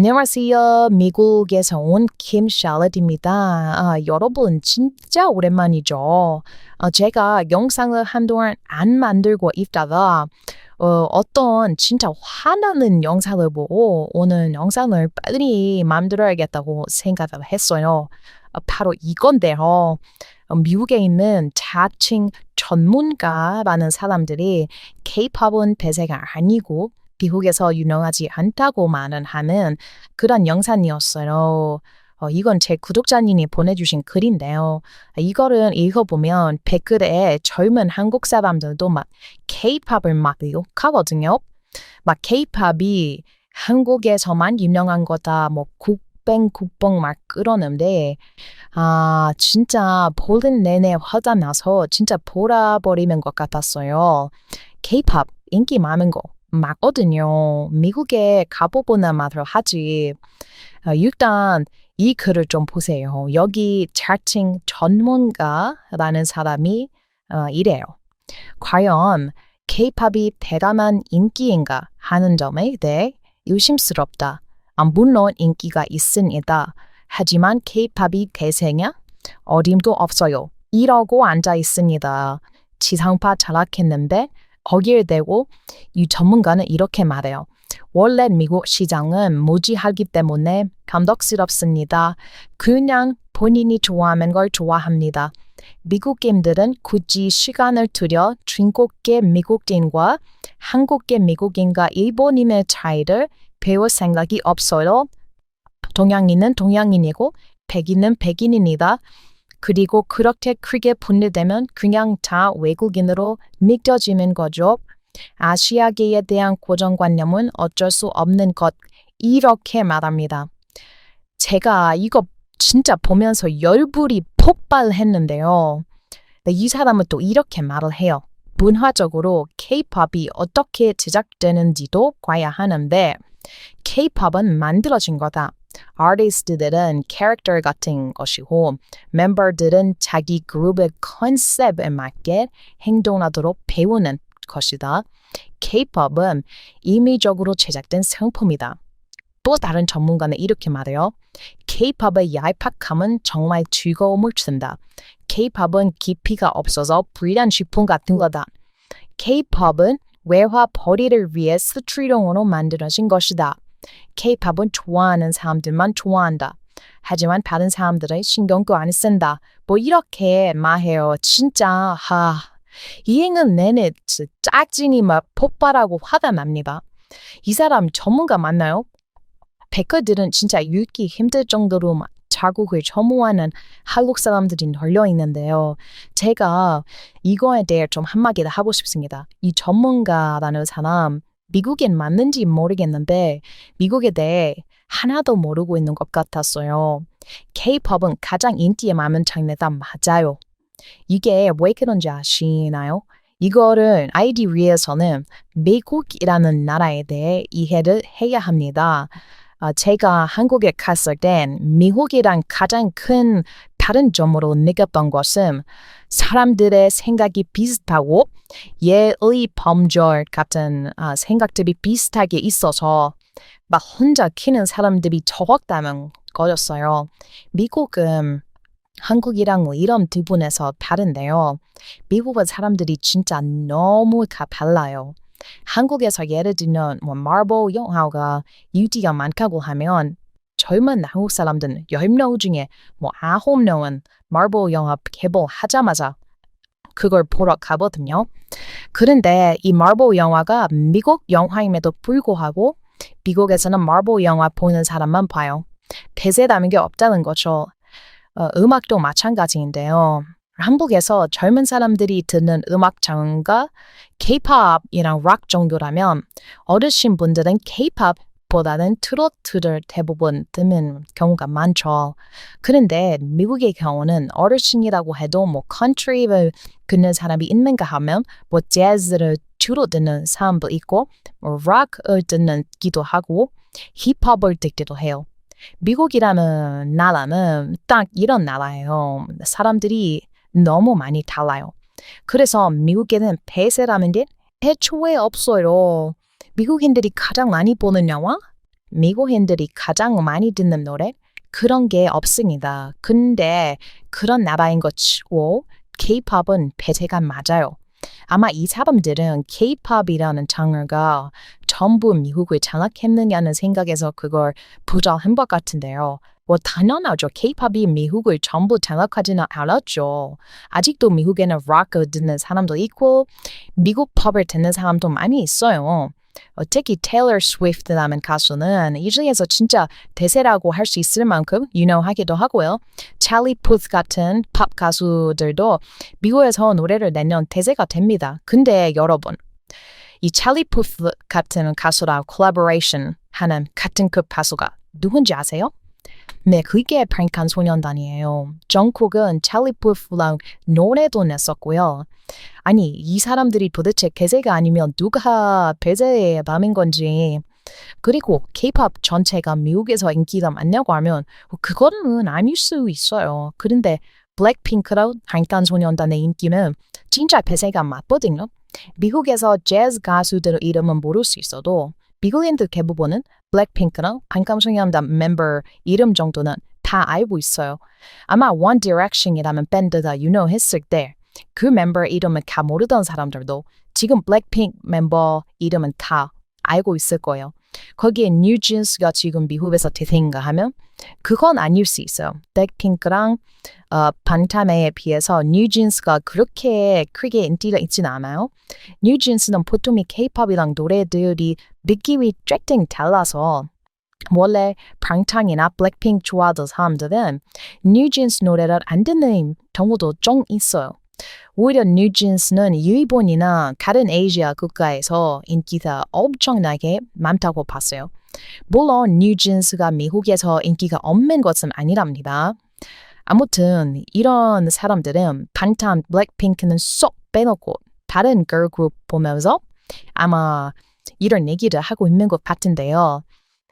안녕하세요. 미국에서 온 김샬럿입니다. 여러분 진짜 오랜만이죠. 제가 영상을 한동안 안 만들고 있다가 어떤 진짜 화나는 영상을 보고 오늘 영상을 빨리 만들어야겠다고 생각을 했어요. 바로 이건데요. 미국에 있는 자칭 전문가라는 사람들이 K-팝은 대세가 아니고 미국에서 유명하지 않다고 말은 하는 그런 영상이었어요. 이건 제 구독자님이 보내주신 글인데요. 이거를 읽어보면 댓글에 젊은 한국 사람들도 막 K-팝을 막 욕하거든요. 막 K-팝이 한국에서만 유명한 거다, 뭐 국뽕 막 그러는데, 진짜 보는 내내 화가 나서 진짜 돌아버리는 것 같았어요. K-팝 인기 많은 거 맞거든요. 미국에 가보거나 말을 하지. 일단 이 글을 좀 보세요. 여기 자칭 전문가라는 사람이 이래요. 과연 K-팝이 대단한 인기인가 하는 점에 대해 의심스럽다. 물론 인기가 있습니다. 하지만 K-팝이 대세냐? 어림도 없어요. 이러고 앉아 있습니다. 지상파 장악했는데 거기에 대고 이 전문가는 이렇게 말해요. 원래 미국 시장은 무지하기 때문에 감독스럽습니다. 그냥 본인이 좋아하는 걸 좋아합니다. 미국인들은 굳이 시간을 들여 중국계 미국인과 한국계 미국인과 일본인의 차이를 배울 생각이 없어요. 동양인은 동양인이고 백인은 백인입니다. 그리고 그렇게 크게 분리되면 그냥 다 외국인으로 믿겨지는 거죠. 아시아계에 대한 고정관념은 어쩔 수 없는 것. 이렇게 말합니다. 제가 이거 진짜 보면서 열불이 폭발했는데요. 이 사람은 또 이렇게 말을 해요. 문화적으로 K-팝이 어떻게 제작되는지도 봐야 하는데 K-팝은 만들어진 거다. 아티스트들은 캐릭터 같은 것이고 멤버들은 자기 그룹의 컨셉에 맞게 행동하도록 배우는 것이다. K-팝은 임의적으로 제작된 상품이다. 또 다른 전문가는 이렇게 말해요. K-팝의 얄팍함은 정말 즐거움을 준다. K-팝은 깊이가 없어서 불량식품 같은 거다. K-팝은 외화 벌이를 위해 스트리용으로 만들어진 것이다. K-팝은 좋아하는 사람들만 좋아한다. 하지만 다른 사람들은 신경도 안 쓴다. 뭐 이렇게 말해요. 진짜 이행은 내내 짜증이 막 폭발하고 화가 납니다. 이 사람 전문가 맞나요? 댓글들은 진짜 읽기 힘들 정도로 막 자국을 혐오하는 한국 사람들이 널려 있는데요. 제가 이거에 대해 좀 한마디 하고 싶습니다. 이 전문가라는 사람 미국인 맞는지 모르겠는데 미국에 대해 하나도 모르고 있는 것 같았어요. K-팝은 가장 인기에 많은 장르다 맞아요. 이게 왜 그런지 아시나요? 이거를 알기 위해서는 미국이라는 나라에 대해 이해를 해야 합니다. 제가 한국에 갔을 땐 미국이랑 가장 큰 다른 점으로 느꼈던 것은 사람들의 생각이 비슷하고 예의 범절 같은 생각들이 비슷하게 있어서 막 혼자 키는 사람들이 적었다는 거였어요. 미국은 한국이랑 이런 부분에서 다른데요. 미국은 사람들이 진짜 너무 다 달라요. 한국에서 예를 들면 마블 영화가 인기가 많다고 하면 젊은 한국 사람들은 10명 중에 9명은 마블 영화 개봉하자마자 그걸 보러 가거든요. 그런데 이 마블 영화가 미국 영화임에도 불구하고 미국에서는 마블 영화 보는 사람만 봐요. 대세라는 게 없다는 거죠. 음악도 마찬가지인데요. 한국에서 젊은 사람들이 듣는 음악 장르가 K-팝이랑 락 정도라면 어르신 분들은 K-팝보다는 트로트를 대부분 듣는 경우가 많죠. 그런데 미국의 경우는 어르신이라고 해도 컨트리를 듣는 사람이 있는가 하면 재즈를 주로 듣는 사람도 있고 락을 듣기도 하고 힙합을 듣기도 해요. 미국이라는 나라는 딱 이런 나라예요. 사람들이 너무 많이 달라요. 그래서 미국에는 대세라는 게 애초에 없어요. 미국인들이 가장 많이 보는 영화? 미국인들이 가장 많이 듣는 노래? 그런 게 없습니다. 근데 그런 나라인 것 치고 K-팝은 폐쇄가 맞아요. 아마 이 사람들은 K-팝이라는 장르가 전부 미국을 장악했느냐는 생각에서 그걸 부정한 것 같은데요. 뭐 당연하죠. K-팝이 미국을 전부 장악하지는 않았죠. 아직도 미국에는 락을 듣는 사람도 있고 미국 팝을 듣는 사람도 많이 있어요. 특히 테일러 스위프트라는 가수는 이 중에서 진짜 대세라고 할 수 있을 만큼 유명하기도 하고요. 찰리 푸스 같은 팝 가수들도 미국에서 노래를 내면 대세가 됩니다. 근데 여러분, 이 찰리 푸스 같은 가수랑 콜라보레이션 하는 같은 급 가수가 누군지 아세요? 네, 그게 방탄소년단이에요. 정국은 찰리 푸스랑 노래도 냈었고요. 아니, 이 사람들이 도대체 개세가 아니면 누가 배제의 밤인 건지. 그리고 K-팝 전체가 미국에서 인기가 많냐고 하면 그거는 아닐 수 있어요. 그런데 블랙핑크랑 방탄소년단의 인기는 진짜 배세가 맞거든요. 미국에서 재즈 가수들 이름은 모를 수 있어도 미국인들 대부분은 블랙핑크랑 방탄소년단 멤버 이름 정도는 다 알고 있어요. 아마 One Direction이라는 밴드가 유명했을 때 그 멤버 이름을 다 모르던 사람들도 지금 블랙핑크 멤버 이름은 다 알고 있을 거예요. 거기에 뉴진스가 지금 미국에서 대세인가 하면 그건 아닐 수 있어요. 블랙핑크랑 방탄에 비해서 뉴진스가 그렇게 크게 인기가 있지는 않아요. 뉴진스는 보통 이 K-팝이랑 노래들이 느낌이 쫙 달라서 원래 방탄이나 블랙핑크 좋아하던 사람들은 뉴진스 노래를 안 듣는 경우도 좀 있어요. 오히려 뉴진스는 일본이나 다른 아시아 국가에서 인기가 엄청나게 많다고 봤어요. 물론 뉴진스가 미국에서 인기가 없는 것은 아니랍니다. 아무튼 이런 사람들은 방탄, 블랙핑크는 쏙 빼놓고 다른 걸그룹 보면서 아마 이런 얘기를 하고 있는 것 같은데요.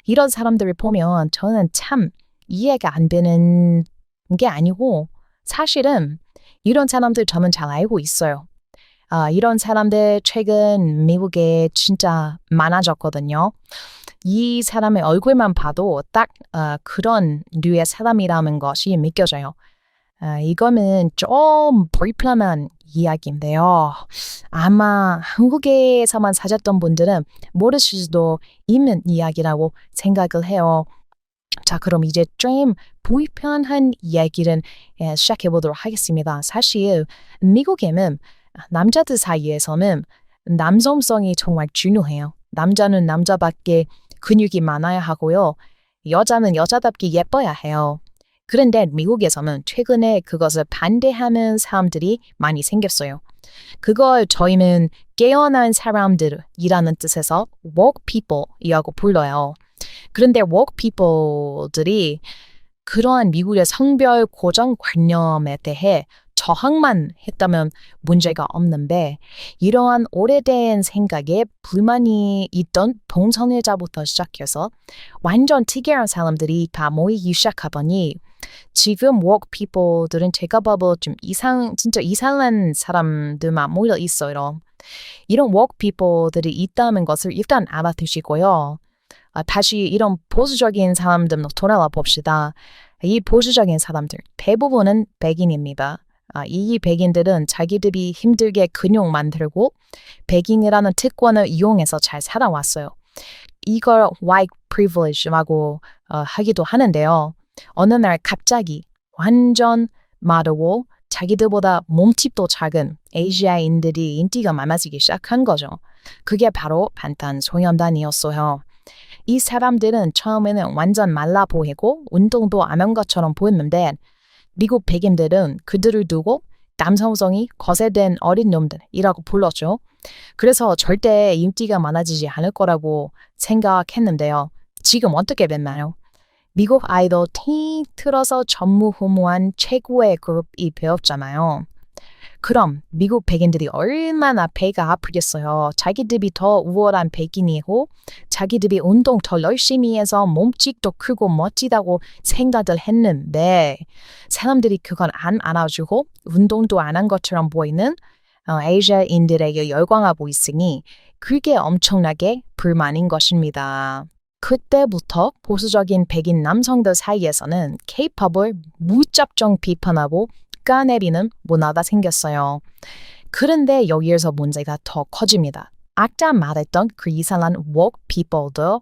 이런 사람들을 보면 저는 참 이해가 안 되는 게 아니고 사실은 이런 사람들 저는 잘 알고 있어요. 이런 사람들 최근 미국에 진짜 많아졌거든요. 이 사람의 얼굴만 봐도 딱 그런 류의 사람이라는 것이 믿겨져요. 이거는 좀 불편한 이야기인데요. 아마 한국에서만 사셨던 분들은 모르실 수도 있는 이야기라고 생각을 해요. 자, 그럼 이제 좀 불편한 이야기를 시작해 보도록 하겠습니다. 사실 미국에는 남자들 사이에서는 남성성이 정말 중요해요. 남자는 남자밖에 근육이 많아야 하고요. 여자는 여자답게 예뻐야 해요. 그런데 미국에서는 최근에 그것을 반대하는 사람들이 많이 생겼어요. 그걸 저희는 깨어난 사람들이라는 뜻에서 woke people이라고 불러요. 그런데 woke people들이 그러한 미국의 성별 고정관념에 대해 저항만 했다면 문제가 없는데 이러한 오래된 생각에 불만이 있던 동성애자부터 시작해서 완전 특이한 사람들이 다 모이기 시작하더니 지금 woke people들은 제가 봐도 좀 진짜 이상한 사람들만 모여 있어요. 이런 woke people들이 있다는 것을 일단 알아두시고요. 다시 이런 보수적인 사람들로 돌아와 봅시다. 이 보수적인 사람들 대부분은 백인입니다. 이 백인들은 자기들이 힘들게 근육 만들고 백인이라는 특권을 이용해서 잘 살아왔어요. 이걸 white privilege라고 하기도 하는데요. 어느 날 갑자기 완전 마르고 자기들보다 몸집도 작은 아시아인들이 인기가 많아지기 시작한 거죠. 그게 바로 방탄소년단이었어요. 이 사람들은 처음에는 완전 말라 보이고 운동도 안 한 것처럼 보였는데 미국 백인들은 그들을 두고 남성성이 거세된 어린 놈들이라고 불렀죠. 그래서 절대 인기가 많아지지 않을 거라고 생각했는데요. 지금 어떻게 됐나요? 미국 아이돌 티 틀어서 전무후무한 최고의 그룹이 되었잖아요. 그럼 미국 백인들이 얼마나 배가 아프겠어요. 자기들이 더 우월한 백인이고 자기들이 운동 더 열심히 해서 몸집도 크고 멋지다고 생각을 했는데 사람들이 그건 안 알아주고 운동도 안 한 것처럼 보이는 아시아인들에게 열광하고 있으니 그게 엄청나게 불만인 것입니다. 그때부터 보수적인 백인 남성들 사이에서는 K-팝을 무작정 비판하고 까내리는 문화가 생겼어요. 그런데 여기에서 문제가 더 커집니다. 아까 말했던 그 이상한 woke people들,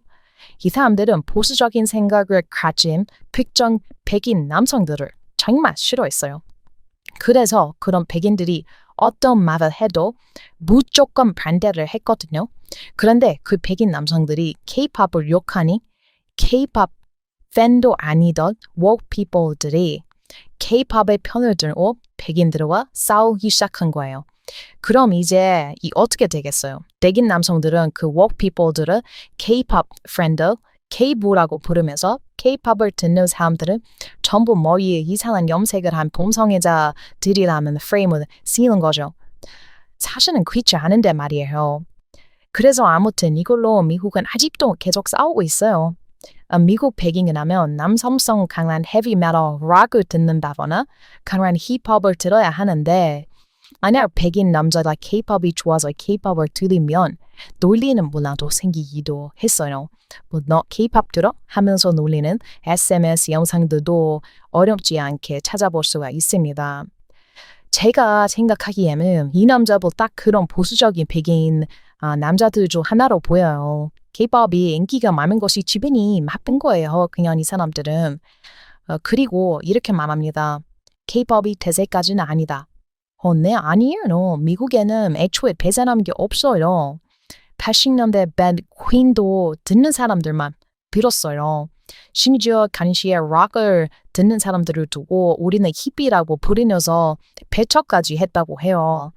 이 사람들은 보수적인 생각을 가진 특정 백인 남성들을 정말 싫어했어요. 그래서 그런 백인들이 어떤 말을 해도 무조건 반대를 했거든요. 그런데 그 백인 남성들이 K-팝을 욕하니 K-팝 팬도 아니던 woke people들이 K-팝의 편을 들고 백인들과 싸우기 시작한 거예요. 그럼 이제 어떻게 되겠어요? 백인 남성들은 그 woke people들을 K-팝 프렌드, K-부라고 부르면서 K-팝을 듣는 사람들은 전부 머리에 이상한 염색을 한 범성애자들이라는 프레임을 씌우는 거죠. 사실은 그렇지 않은데 말이에요. 그래서 아무튼 이걸로 미국은 아직도 계속 싸우고 있어요. 미국 백인이라면 남성성 강한 헤비 메탈 락을 듣는다거나 강한 힙합을 들어야 하는데 만약 백인 남자가 K-팝이 좋아서 K-팝을 들으면 놀리는 문화도 생기기도 했어요. 너 K-팝 들어? 하면서 놀리는 SMS 영상들도 어렵지 않게 찾아볼 수가 있습니다. 제가 생각하기에는 이 남자도 딱 그런 보수적인 백인 남자들 중 하나로 보여요. K-팝이 인기가 많은 것이 주변이 나쁜 거예요. 그냥 이 사람들은. 그리고 이렇게 말합니다. K-팝이 대세까지는 아니다. 네, 아니에요. 미국에는 애초에 배제하는 게 없어요. 80년대 밴드 퀸도 듣는 사람들만 들었어요. 심지어 간시에 락을 듣는 사람들을 두고 우리는 히피라고 부르면서 배척까지 했다고 해요.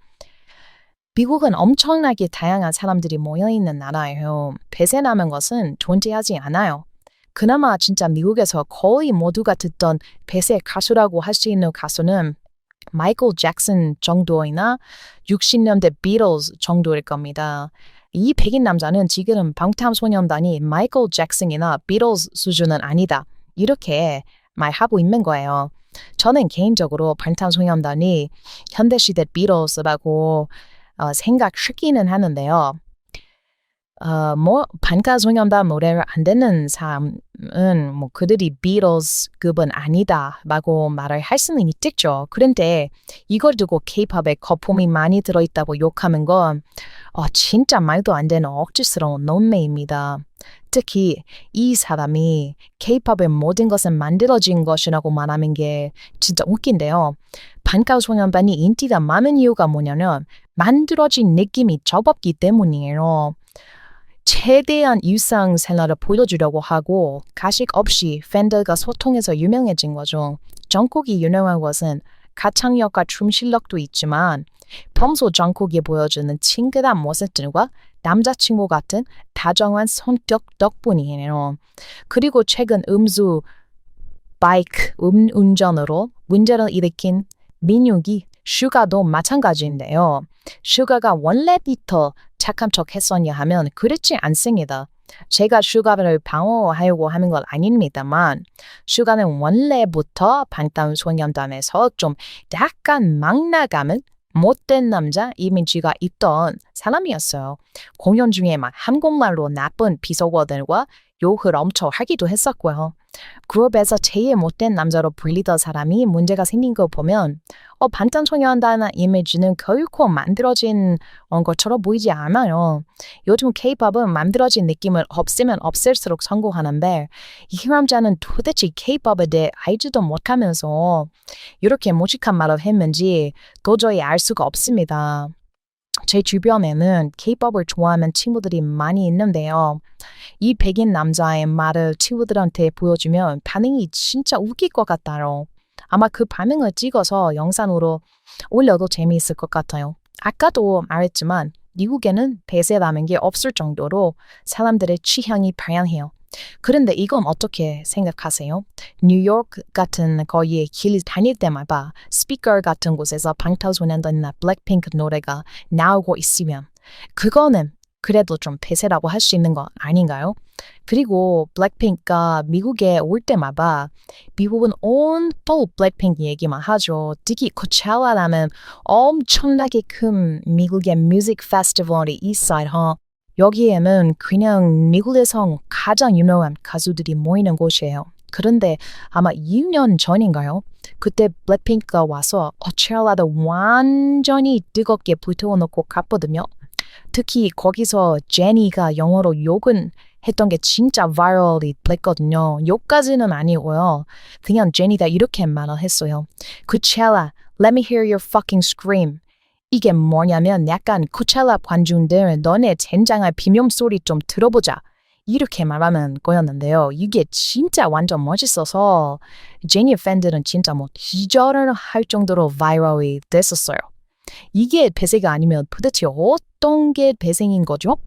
미국은 엄청나게 다양한 사람들이 모여있는 나라예요. 배세라는 것은 존재하지 않아요. 그나마 진짜 미국에서 거의 모두가 듣던 배세 가수라고 할 수 있는 가수는 마이클 잭슨 정도이나 60년대 비틀즈 정도일 겁니다. 이 백인 남자는 지금 방탄소년단이 마이클 잭슨이나 비틀즈 수준은 아니다. 이렇게 말하고 있는 거예요. 저는 개인적으로 방탄소년단이 현대시대 비틀즈라고 생각하기는 하는데요. 방탄소년단 노래를 안 듣는 사람은 그들이 비틀즈급은 아니다라고 말을 할 수는 있겠죠. 그런데 이걸 두고 K-팝에 거품이 많이 들어있다고 욕하는 건 진짜 말도 안 되는 억지스러운 논매입니다. 특히 이 사람이 K-팝의 모든 것은 만들어진 것이라고 말하는 게 진짜 웃긴데요. 방탄소년단이 인기가 많은 이유가 뭐냐면 만들어진 느낌이 적었기 때문이에요. 최대한 일상생활을 보여주려고 하고 가식 없이 팬들과 소통해서 유명해진 거죠. 정국이 유명한 것은 가창력과 춤 실력도 있지만 평소 정국이 보여주는 친근한 모습들과 남자친구 같은 다정한 성격 덕분이에요. 그리고 최근 음주 바이크 운전으로 문제를 일으킨 민욱이 슈가도 마찬가지인데요. 슈가가 원래부터 착한 척 했었냐 하면 그렇지 않습니다. 제가 슈가를 방어하려고 하는 건 아닙니다만 슈가는 원래부터 방탄소년단에서 좀 약간 막 나가면 못된 남자 이미지가 있던 사람이었어요. 공연 중에 막 한국말로 나쁜 비속어들과 욕을 엄청 하기도 했었고요. 그룹에서 제일 못된 남자로 불리던 사람이 문제가 생긴 거 보면 방탄소년단의 이미지는 결코 만들어진 것처럼 보이지 않아요. 요즘 K-팝은 만들어진 느낌을 없애면 없앨수록 성공하는데 이 남자는 도대체 K-팝에 대해 알지도 못하면서 이렇게 무식한 말을 했는지 도저히 알 수가 없습니다. 제 주변에는 K-팝을 좋아하는 친구들이 많이 있는데요. 이 백인 남자의 말을 친구들한테 보여주면 반응이 진짜 웃길 것 같아요. 아마 그 반응을 찍어서 영상으로 올려도 재미있을 것 같아요. 아까도 말했지만 미국에는 배세라는 게 없을 정도로 사람들의 취향이 다양해요. 그런데 이건 어떻게 생각하세요? 뉴욕 같은 거리에 길 다닐 때마다 스피커 같은 곳에서 방탄소년단이나 블랙핑크 노래가 나오고 있으면 그거는 그래도 좀 폐쇄라고 할 수 있는 거 아닌가요? 그리고 블랙핑크가 미국에 올 때마다 미국은 온통 블랙핑크 얘기만 하죠. 특히 코첼라라는 엄청나게 큰 미국의 뮤직 페스티벌이 있어요. 여기에는 그냥 미국에서 가장 유명한 가수들이 모이는 곳이에요. 그런데 아마 2년 전인가요? 그때 블랙핑크가 와서 코첼라도 완전히 뜨겁게 불태워놓고 갔거든요. 특히 거기서 제니가 영어로 욕은 했던 게 진짜 바이럴이 됐거든요. 욕까지는 아니고요. 그냥 제니가 이렇게 말을 했어요. Coachella, let me hear your fucking scream. 이게 뭐냐면 약간 코첼라 관중들 너네 젠장할 비명소리 좀 들어보자. 이렇게 말하는 거였는데요. 이게 진짜 완전 멋있어서 제니 팬들은 진짜 뭐 기절을 할 정도로 바이럴이 됐었어요. 이게 배세가 아니면 도대체 어떤 게 배생인 거죠?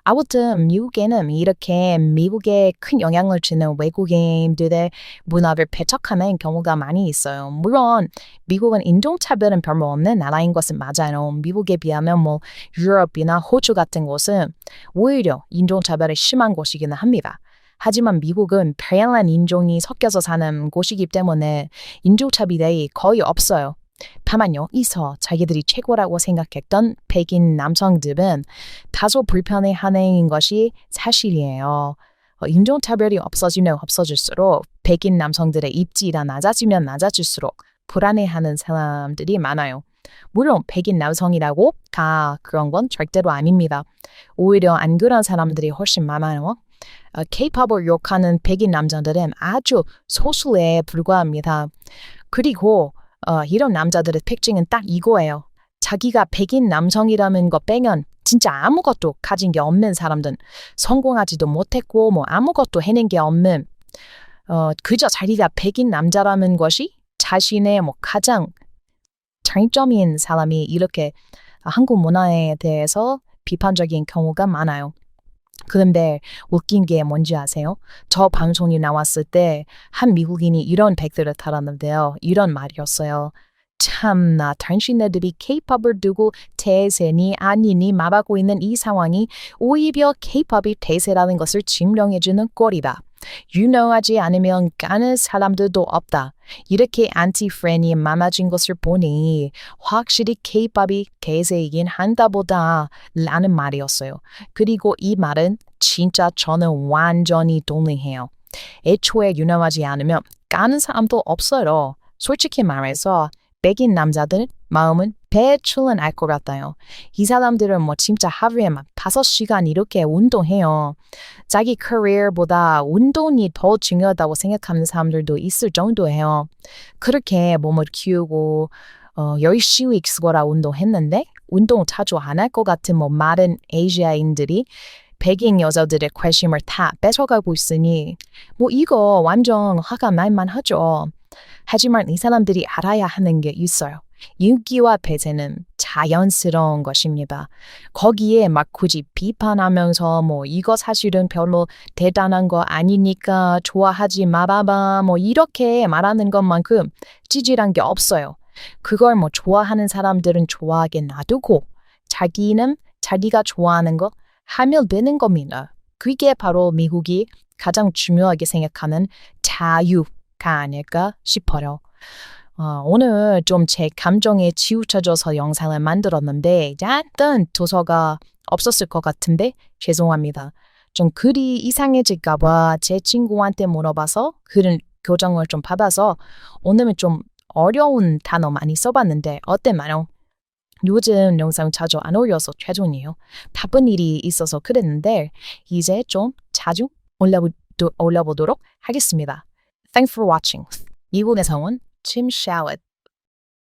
아무튼 미국에는 이렇게 미국에 큰 영향을 주는 외국인들의 문화를 배척하는 경우가 많이 있어요. 물론 미국은 인종차별은 별로 없는 나라인 것은 맞아요. 미국에 비하면 뭐 유럽이나 호주 같은 곳은 오히려 인종차별이 심한 곳이기는 합니다. 하지만 미국은 다양한 인종이 섞여서 사는 곳이기 때문에 인종차별이 거의 없어요. 다만 여기서 자기들이 최고라고 생각했던 백인 남성들은 다소 불편해하는 것이 사실이에요. 인종차별이 없어지면 없어질수록 백인 남성들의 입지가 낮아지면 낮아질수록 불안해하는 사람들이 많아요. 물론 백인 남성이라고 다 그런 건 절대로 아닙니다. 오히려 안 그런 사람들이 훨씬 많아요. K-팝을 욕하는 백인 남자들은 아주 소수에 불과합니다. 그리고 이런 남자들의 특징은 딱 이거예요. 자기가 백인 남성이라는 거 빼면 진짜 아무것도 가진 게 없는 사람들, 성공하지도 못했고 뭐 아무것도 해낸 게 없는 그저 자기가 백인 남자라는 것이 자신의 뭐 가장 장점인 사람이 이렇게 한국 문화에 대해서 비판적인 경우가 많아요. 그런데 웃긴 게 뭔지 아세요? 저 방송이 나왔을 때 한 미국인이 이런 댓글을 달았는데요. 이런 말이었어요. 참나 당신네들이 K-팝을 두고 대세니 아니니 말하고 있는 이 상황이 오히려 K-팝이 대세라는 것을 증명해주는 꼴이다. 유명하지 않으면 까는 사람들도 없다. 이렇게 안티-프렌이 많아진 것을 보니 확실히 K-팝이 대세이긴 한다 보다 라는 말이었어요. 그리고 이 말은 진짜 저는 완전히 동의해요. 애초에 유명하지 않으면 까는 사람도 없어요. 솔직히 말해서 백인 남자들 마음은 대충은 알 것 같아요. 이 사람들은 뭐 진짜 하루에 막 5시간 이렇게 운동해요. 자기 커리어보다 운동이 더 중요하다고 생각하는 사람들도 있을 정도예요. 그렇게 몸을 키우고 열심히 익숙하라 운동했는데 운동 자주 안 할 것 같은 뭐 마른 아시아인들이 백인 여자들의 관심을 다 뺏어가고 있으니 뭐 이거 완전 화가 날만 하죠. 하지만 이 사람들이 알아야 하는 게 있어요. 인기와 배제는 자연스러운 것입니다. 거기에 막 굳이 비판하면서 뭐 이거 사실은 별로 대단한 거 아니니까 좋아하지 말아봐 뭐 이렇게 말하는 것만큼 찌질한 게 없어요. 그걸 뭐 좋아하는 사람들은 좋아하게 놔두고 자기는 자기가 좋아하는 거 하면 되는 겁니다. 그게 바로 미국이 가장 중요하게 생각하는 자유가 아닐까 싶어요. 오늘 좀 제 감정에 치우쳐져서 영상을 만들었는데 약간 도서가 없었을 것 같은데 죄송합니다. 좀 글이 이상해질까 봐 제 친구한테 물어봐서 글은 교정을 좀 받아서 오늘은 좀 어려운 단어 많이 써봤는데 어땠나요? 요즘 영상 자주 안 올려서 죄송해요. 바쁜 일이 있어서 그랬는데 이제 좀 자주 올려보도록 하겠습니다. Thanks for watching. 미국에서 온 Tim Shallot